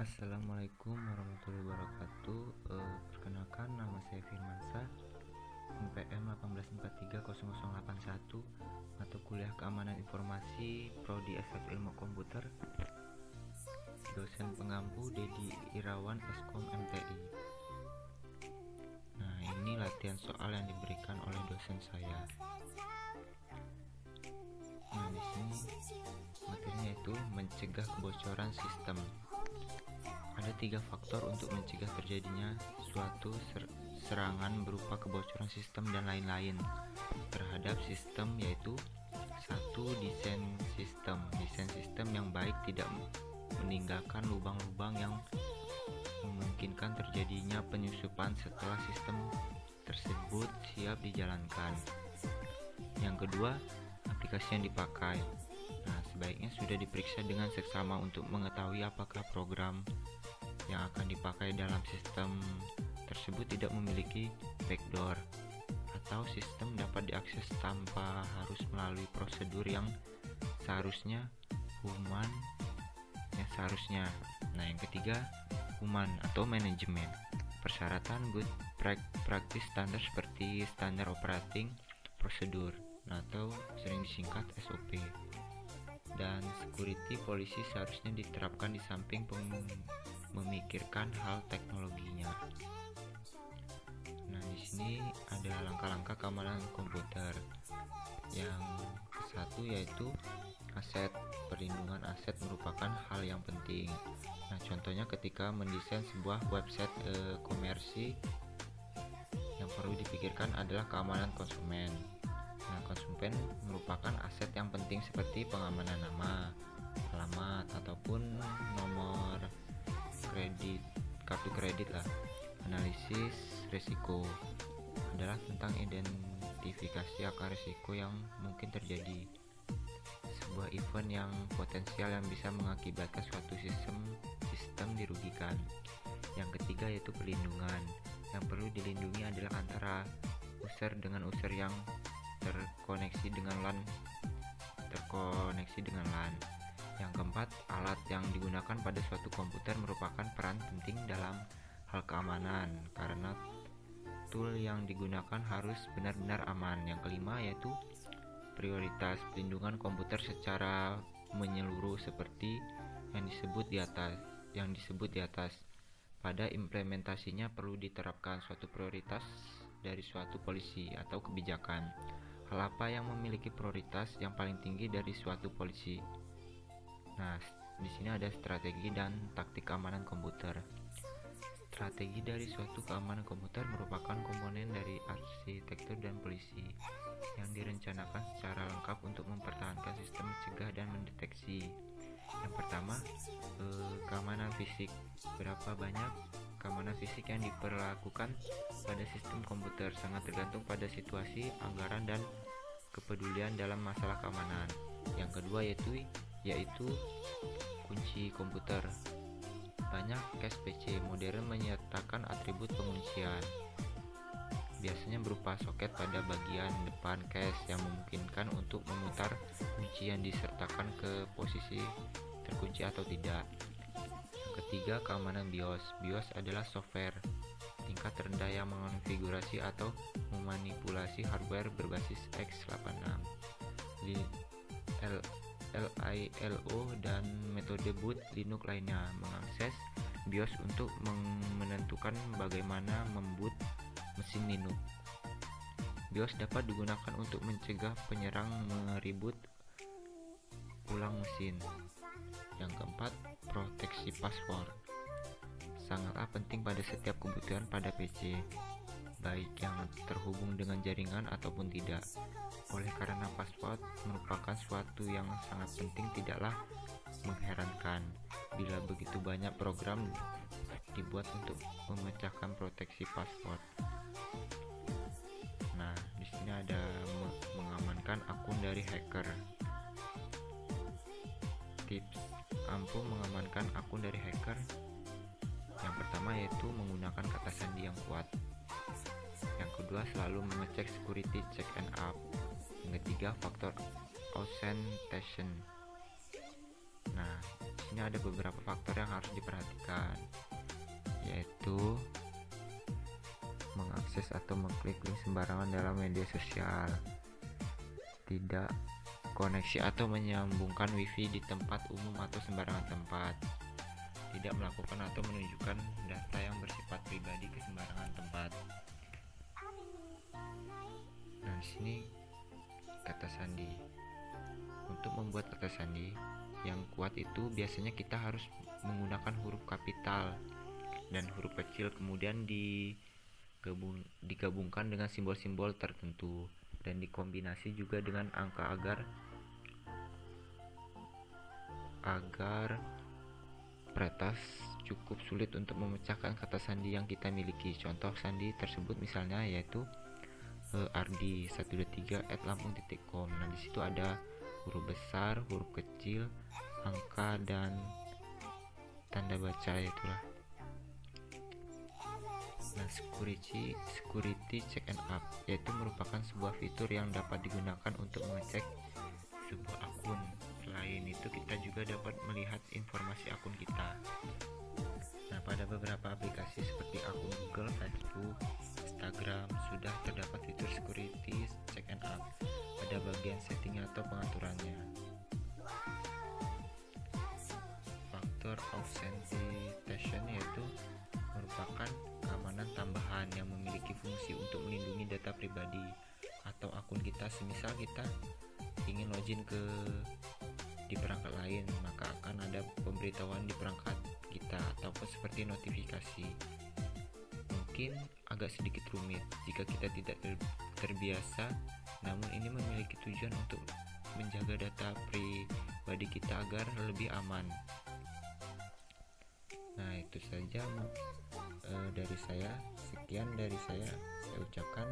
Assalamualaikum warahmatullahi wabarakatuh. Perkenalkan, nama saya Firmansyah, NPM 1843081, mata kuliah Keamanan Informasi, Prodi S1 Ilmu Komputer, dosen pengampu Dedi Irawan, Eskom MTI. Nah, ini latihan soal yang diberikan oleh dosen saya. Nah, di sini materinya itu mencegah kebocoran sistem. Ada 3 faktor untuk mencegah terjadinya suatu serangan berupa kebocoran sistem dan lain-lain terhadap sistem, yaitu 1. Desain sistem. Desain sistem yang baik tidak meninggalkan lubang-lubang yang memungkinkan terjadinya penyusupan setelah sistem tersebut siap dijalankan. Yang kedua, aplikasi yang dipakai. Nah, sebaiknya sudah diperiksa dengan seksama untuk mengetahui apakah program yang akan dipakai dalam sistem tersebut tidak memiliki backdoor atau sistem dapat diakses tanpa harus melalui prosedur yang seharusnya. Nah, yang ketiga, human atau manajemen. Persyaratan good practice standar seperti standar operating procedure atau sering disingkat SOP. Dan security policy seharusnya diterapkan di samping memikirkan hal teknologinya. Nah, di sini ada langkah-langkah keamanan komputer. Yang ke-1 yaitu aset. Perlindungan aset merupakan hal yang penting. Nah, contohnya ketika mendesain sebuah website komersi, yang perlu dipikirkan adalah keamanan konsumen. Nah, konsumen merupakan aset yang penting seperti pengamanan nama, alamat, ataupun nomor kredit, kartu kredit lah. Analisis risiko adalah tentang identifikasi akar risiko yang mungkin terjadi. Sebuah event yang potensial yang bisa mengakibatkan suatu sistem dirugikan. Yang ketiga yaitu perlindungan. Yang perlu dilindungi adalah antara user dengan user yang terkoneksi dengan LAN. Yang keempat, alat yang digunakan pada suatu komputer merupakan peran penting dalam hal keamanan karena tool yang digunakan harus benar-benar aman. Yang kelima yaitu prioritas. Pelindungan komputer secara menyeluruh seperti yang disebut di atas. Pada implementasinya perlu diterapkan suatu prioritas dari suatu polisi atau kebijakan. Hal apa yang memiliki prioritas yang paling tinggi dari suatu polisi? Nah, di sini ada strategi dan taktik keamanan komputer. Strategi dari suatu keamanan komputer merupakan komponen dari arsitektur dan polisi yang direncanakan secara lengkap untuk mempertahankan sistem mencegah dan mendeteksi. Yang pertama, keamanan fisik. Berapa banyak keamanan fisik yang diperlakukan pada sistem komputer sangat tergantung pada situasi, anggaran, dan kepedulian dalam masalah keamanan. Yang kedua yaitu kunci komputer. Banyak cache PC modern menyertakan atribut penguncian, biasanya berupa soket pada bagian depan cache yang memungkinkan untuk memutar kunci yang disertakan ke posisi terkunci atau tidak. Yang ketiga, keamanan BIOS. BIOS adalah software tingkat rendah yang mengonfigurasi atau memanipulasi hardware berbasis x86, LILO, dan metode boot Linux lainnya. Mengakses BIOS untuk menentukan bagaimana memboot mesin Linux. BIOS dapat digunakan untuk mencegah penyerang mereboot ulang mesin. Yang keempat, proteksi password. Sangatlah penting pada setiap kebutuhan pada PC, baik yang terhubung dengan jaringan ataupun tidak. Oleh karena password merupakan suatu yang sangat penting, tidaklah mengherankan bila begitu banyak program dibuat untuk memecahkan proteksi password. Nah, di sini ada mengamankan akun dari hacker. Tips ampuh mengamankan akun dari hacker. Yang pertama yaitu menggunakan kata sandi yang kuat. Yang kedua, selalu mengecek security check and up. Yang ketiga, faktor authentication. Nah, ini sini ada beberapa faktor yang harus diperhatikan, yaitu mengakses atau mengklik link sembarangan dalam media sosial, tidak koneksi atau menyambungkan wifi di tempat umum atau sembarangan tempat, tidak melakukan atau menunjukkan data yang bersifat pribadi ke sembarangan tempat. Nah, di sini kata sandi. Untuk membuat kata sandi yang kuat itu biasanya kita harus menggunakan huruf kapital dan huruf kecil, kemudian digabungkan dengan simbol-simbol tertentu dan dikombinasi juga dengan angka agar peretas cukup sulit untuk memecahkan kata sandi yang kita miliki. Contoh sandi tersebut misalnya yaitu ardi123@lampung.com. Nah, di situ ada huruf besar, huruf kecil, angka, dan tanda baca itulah. Nah, security check and up yaitu merupakan sebuah fitur yang dapat digunakan untuk mengecek sebuah akun. Selain itu kita juga dapat melihat informasi akun kita. Nah, pada beberapa aplikasi seperti akun Google, Facebook, Instagram sudah terdapat fitur security check and up pada bagian setting atau pengaturannya. Faktor authentication yaitu merupakan keamanan tambahan yang memiliki fungsi untuk melindungi data pribadi atau akun kita. Semisal kita ingin login di perangkat lain, maka akan ada pemberitahuan di perangkat kita ataupun seperti notifikasi. Mungkin agak sedikit rumit jika kita tidak terbiasa, namun ini memiliki tujuan untuk menjaga data pribadi kita agar lebih aman. Nah, itu saja dari saya. Sekian dari saya ucapkan.